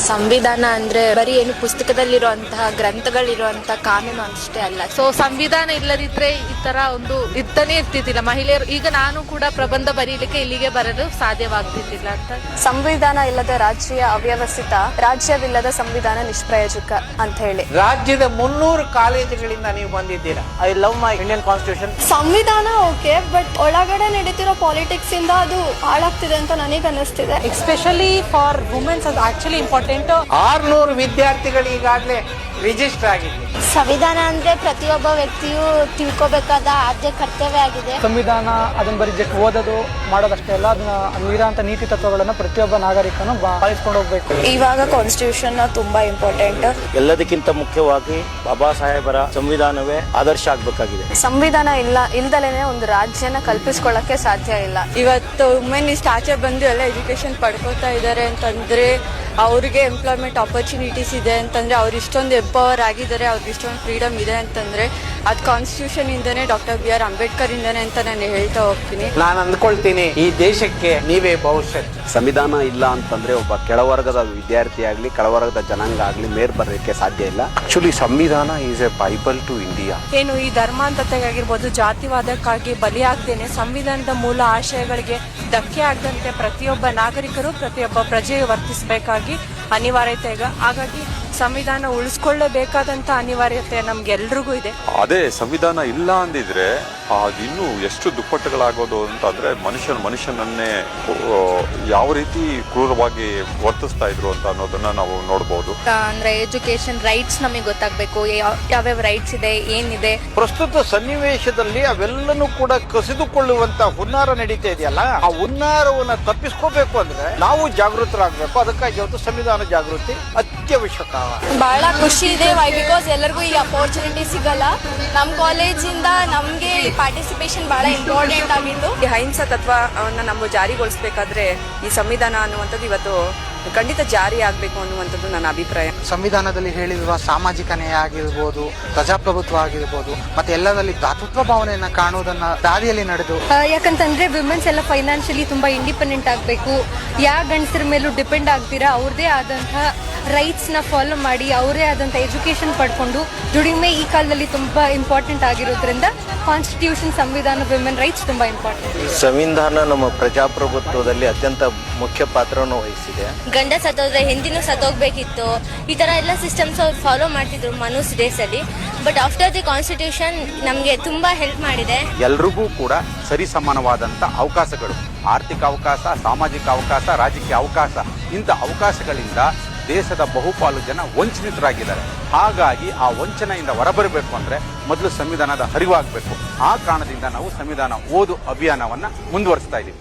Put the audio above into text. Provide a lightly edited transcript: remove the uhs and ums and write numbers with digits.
ಸಂವಿಧಾನ ಅಂದ್ರೆ ಬರೀ ಏನು ಪುಸ್ತಕದಲ್ಲಿರುವಂತಹ ಗ್ರಂಥಗಳಿರುವಂತಹ ಕಾನೂನು ಅಷ್ಟೇ ಅಲ್ಲ. ಸೊ ಸಂವಿಧಾನ ಇಲ್ಲದಿದ್ರೆ ಈ ತರ ಒಂದು ಇರ್ತಾನೆ ಇರ್ತಿದ್ದಿಲ್ಲ. ಮಹಿಳೆಯರು ಈಗ ನಾನು ಕೂಡ ಪ್ರಬಂಧ ಬರೀಲಿಕ್ಕೆ ಇಲ್ಲಿಗೆ ಬರಲು ಸಾಧ್ಯವಾಗ್ತಿದ್ದಿಲ್ಲ ಅಂತ. ಸಂವಿಧಾನ ಇಲ್ಲದ ರಾಜ್ಯ ಅವ್ಯವಸ್ಥಿತ, ರಾಜ್ಯವಿಲ್ಲದ ಸಂವಿಧಾನ ನಿಷ್ಪ್ರಯೋಜಕ ಅಂತ ಹೇಳಿ. ರಾಜ್ಯದ 300 ಕಾಲೇಜುಗಳಿಂದ ನೀವು ಬಂದಿದ್ದೀರಾ. I love my Indian constitution. ಸಂವಿಧಾನ ಓಕೆ, ಬಟ್ ಒಳಗಡೆ ನಡೀತಿರೋ ಪಾಲಿಟಿಕ್ಸ್ ಇಂದ ಅದು ಹಾಳಾಗ್ತಿದೆ ಅಂತ ನನಗೆ ಅನಿಸ್ತಿದೆ. ಎಸ್ಪೆಷಲಿ ಫಾರ್ ವುಮೆನ್ಸ್ ಅದು ಆಕ್ಚುಲಿ ಇಂಪಾರ್ಟೆಂಟ್. 600 ವಿದ್ಯಾರ್ಥಿಗಳು ಈಗಾಗಲೇ ರಿಜಿಸ್ಟರ್ ಆಗಿದೆ. ಸಂವಿಧಾನ ಅಂದ್ರೆ ಪ್ರತಿಯೊಬ್ಬ ವ್ಯಕ್ತಿಯು ತಿಳ್ಕೋಬೇಕಾದ ಆದ್ಯ ಕರ್ತವ್ಯ ಆಗಿದೆ. ಸಂವಿಧಾನ ಅದನ್ನ ಬರೀ ಜಸ್ಟ್ ಓದೋದು ಮಾಡೋದಷ್ಟೇ ಅಲ್ಲ, ಅದನ್ನ ಅಲ್ಲಿರೋಂಥ ನೀತಿ ತತ್ವಗಳನ್ನ ಪ್ರತಿಯೊಬ್ಬ ನಾಗರಿಕನು ಪಾಲಿಸ್ಕೊಂಡು ಹೋಗ್ಬೇಕು. ಇವಾಗ ಕಾನ್ಸ್ಟಿಟ್ಯೂಷನ್ ತುಂಬಾ ಇಂಪಾರ್ಟೆಂಟ್. ಎಲ್ಲದಕ್ಕಿಂತ ಮುಖ್ಯವಾಗಿ ಬಾಬಾ ಸಾಹೇಬರ ಸಂವಿಧಾನವೇ ಆದರ್ಶ ಆಗ್ಬೇಕಾಗಿದೆ. ಸಂವಿಧಾನ ಇಲ್ದಲೇನೆ ಒಂದು ರಾಜ್ಯನ ಕಲ್ಪಿಸ್ಕೊಳ್ಳಕ್ಕೆ ಸಾಧ್ಯ ಇಲ್ಲ. ಇವತ್ತು ವುಮೆನ್ ಇಷ್ಟು ಆಚೆ ಬಂದು ಎಲ್ಲ ಎಜುಕೇಶನ್ ಪಡ್ಕೋತಾ ಇದ್ದಾರೆ ಅಂತಂದ್ರೆ, ಅವ್ರಿಗೆ ಎಂಪ್ಲಾಯ್ಮೆಂಟ್ ಆಪರ್ಚುನಿಟೀಸ್ ಇದೆ ಅಂತಂದ್ರೆ, ಅವ್ರು ಇಷ್ಟೊಂದು ಎಂಪವರ್ ಆಗಿದ್ದಾರೆ, ಅವ್ರಿಗೆ ಇಷ್ಟೊಂದು ಫ್ರೀಡಮ್ ಇದೆ ಅಂತಂದ್ರೆ ಅದು ಕಾನ್ಸ್ಟಿಟ್ಯೂಷನ್ ಇಂದನೇ, ಡಾಕ್ಟರ್ ಬಿ ಆರ್ ಅಂಬೇಡ್ಕರ್ ಇಂದನೇ ಅಂತ ನಾನು ಹೇಳ್ತಾ ಹೋಗ್ತೀನಿ. ನಾನು ಅಂದ್ಕೊಳ್ತೀನಿ ಈ ದೇಶಕ್ಕೆ ನೀವೇ ಭವಿಷ್ಯತ್. ಸಂವಿಧಾನ ಇಲ್ಲ ಅಂತಂದ್ರೆ ಒಬ್ಬ ಕೆಳವರ್ಗದ ವಿದ್ಯಾರ್ಥಿ ಆಗ್ಲಿ, ಕೆಳವರ್ಗದ ಜನಾಂಗ ಆಗ್ಲಿ ಮೇರ್ ಬರಲಿಕ್ಕೆ ಸಾಧ್ಯ ಇಲ್ಲ. ಆಕ್ಚುಲಿ ಸಂವಿಧಾನ is a bible to India. ಏನು ಈ ಧರ್ಮಾಂಧತೆಗಾಗಿರ್ಬೋದು, ಜಾತಿವಾದಕ್ಕಾಗಿ ಬಲಿಯಾಗ್ದೇನೆ ಸಂವಿಧಾನದ ಮೂಲ ಆಶಯಗಳಿಗೆ ಧಕ್ಕೆ ಆಗದಂತೆ ಪ್ರತಿಯೊಬ್ಬ ನಾಗರಿಕರು, ಪ್ರತಿಯೊಬ್ಬ ಪ್ರಜೆಯು ವರ್ತಿಸಬೇಕಾಗಿ ಅನಿವಾರ್ಯತೆ ಇದೆ. ಹಾಗಾಗಿ ಸಂವಿಧಾನ ಉಳಿಸ್ಕೊಳ್ಳೇಬೇಕಾದಂತ ಅನಿವಾರ್ಯತೆ ನಮ್ಗೆಲ್ರಿಗೂ ಇದೆ. ಅದೇ ಸಂವಿಧಾನ ಇಲ್ಲ ಅಂದಿದ್ರೆ ಅದಿನ್ನೂ ಎಷ್ಟು ದುಪ್ಪಟ್ಟುಗಳಾಗೋದು ಅಂತಂದ್ರೆ ಮನುಷ್ಯನನ್ನೇ ಯಾವ ರೀತಿ ಕ್ರೂರವಾಗಿ ವರ್ತಿಸ್ತಾ ಇದ್ರು ಅಂತ ಅನ್ನೋದನ್ನ ನಾವು ನೋಡಬಹುದು. ಅಂದ್ರೆ ಎಜುಕೇಶನ್ ರೈಟ್ಸ್ ನಮಗೆ ಗೊತ್ತಾಗ್ಬೇಕು, ಯಾವ್ಯಾವ ರೈಟ್ಸ್ ಇದೆ, ಏನಿದೆ. ಪ್ರಸ್ತುತ ಸನ್ನಿವೇಶದಲ್ಲಿ ಅವೆಲ್ಲನೂ ಕೂಡ ಕಸಿದುಕೊಳ್ಳುವಂತ ಹುನ್ನಾರ ನಡೀತಾ ಇದೆಯಲ್ಲ, ಆ ಹುನ್ನಾರವನ್ನ ತಪ್ಪಿಸ್ಕೋಬೇಕು ಅಂದ್ರೆ ನಾವು ಜಾಗೃತರಾಗಬೇಕು. ಅದಕ್ಕಾಗಿ ಇವತ್ತು ಸಂವಿಧಾನ ಜಾಗೃತಿ ಅತ್ಯವಶ್ಯಕ. ಬಹಳ ಖುಷಿ ಇದೆ. ವೈ ಬಿಕಾಸ್ ಎಲ್ಲರಿಗೂ ಈ ಅಪರ್ಚುನಿಟಿ ಸಿಗಲ್ಲ. ನಮ್ಮ ಕಾಲೇಜಿಂದ ನಮ್ಗೆ ಪಾರ್ಟಿಸಿಪೇಷನ್ ಬಹಳ ಇಂಪಾರ್ಟೆಂಟ್ ಆಗಿತ್ತು. ಈ ಅಹಿಂಸಾ ತತ್ವವನ್ನ ನಾವು ಜಾರಿಗೊಳಿಸಬೇಕಾದ್ರೆ ಈ ಸಂವಿಧಾನ ಅನ್ನುವಂಥದ್ದು ಇವತ್ತು ಖಂಡಿತ ಜಾರಿ ಆಗ್ಬೇಕು ಅನ್ನುವಂಥದ್ದು ನನ್ನ ಅಭಿಪ್ರಾಯ. ಸಂವಿಧಾನದಲ್ಲಿ ಹೇಳಿರುವ ಸಾಮಾಜಿಕ ನ್ಯಾಯ ಆಗಿರ್ಬೋದು, ಪ್ರಜಾಪ್ರಭುತ್ವ ಆಗಿರ್ಬೋದು, ಮತ್ತೆ ಎಲ್ಲದಲ್ಲಿ ಭ್ರಾತೃತ್ವ ಭಾವನೆಯನ್ನ ಕಾಣುವುದನ್ನ ದಾರಿಯಲ್ಲಿ ನಡೆದು, ಯಾಕಂತಂದ್ರೆ ವಿಮೆನ್ಸ್ ಎಲ್ಲ ಫೈನಾನ್ಷಿಯಲಿ ತುಂಬಾ ಇಂಡಿಪೆಂಡೆಂಟ್ ಆಗಬೇಕು. ಯಾವ ಗಂಡಸರ ಮೇಲೂ ಡಿಪೆಂಡ್ ಆಗ್ತೀರಾ, ಅವ್ರದೇ ಆದಂತಹ ರೈಟ್ಸ್ ನ ಫಾಲೋ ಮಾಡಿ, ಅವರೇ ಆದಂತಹ ಎಜುಕೇಶನ್ ಪಡ್ಕೊಂಡು ದುಡಿಮೆ ಈ ಕಾಲದಲ್ಲಿ ತುಂಬಾ ಇಂಪಾರ್ಟೆಂಟ್ ಆಗಿರೋದ್ರಿಂದ ಕಾನ್ಸ್ಟಿಟ್ಯೂಷನ್, ಸಂವಿಧಾನ, ವಿಮೆನ್ ರೈಟ್ಸ್ ತುಂಬಾ ಇಂಪಾರ್ಟೆಂಟ್. ಸಂವಿಧಾನ ನಮ್ಮ ಪ್ರಜಾಪ್ರಭುತ್ವದಲ್ಲಿ ಅತ್ಯಂತ ಮುಖ್ಯ ಪಾತ್ರವನ್ನು ವಹಿಸಿದೆ. ಗಂಡ ಸತ್ತೋದ್ರೆ ಹೆಂಡತಿನೂ ಸತ್ತೋಗ್ಬೇಕಿತ್ತು. ಈ ತರ ಎಲ್ಲ ಸಿಸ್ಟಮ್ಸ್ ಅವ್ರು ಫಾಲೋ ಮಾಡ್ತಿದ್ರು ಮನೂಸ್ ಡೇಸ್ ಅಲ್ಲಿ. ಬಟ್ ಆಫ್ಟರ್ ದಿ ಕಾನ್ಸ್ಟಿಟ್ಯೂಷನ್ ನಮ್ಗೆ ತುಂಬಾ ಹೆಲ್ಪ್ ಮಾಡಿದೆ. ಎಲ್ರಿಗೂ ಕೂಡ ಸರಿ ಸಮಾನವಾದಂತ ಅವಕಾಶಗಳು, ಆರ್ಥಿಕ ಅವಕಾಶ, ಸಾಮಾಜಿಕ ಅವಕಾಶ, ರಾಜಕೀಯ ಅವಕಾಶ, ಇಂಥ ಅವಕಾಶಗಳಿಂದ ದೇಶದ ಬಹುಪಾಲು ಜನ ವಂಚಿತರಾಗಿದ್ದಾರೆ. ಹಾಗಾಗಿ ಆ ವಂಚನೆಯಿಂದ ಹೊರಬರಬೇಕು ಅಂದ್ರೆ ಮೊದಲು ಸಂವಿಧಾನದ ಅರಿವಾಗಬೇಕು. ಆ ಕಾರಣದಿಂದ ನಾವು ಸಂವಿಧಾನ ಓದು ಅಭಿಯಾನವನ್ನ ಮುಂದುವರಿಸ್ತಾ ಇದ್ದೀವಿ.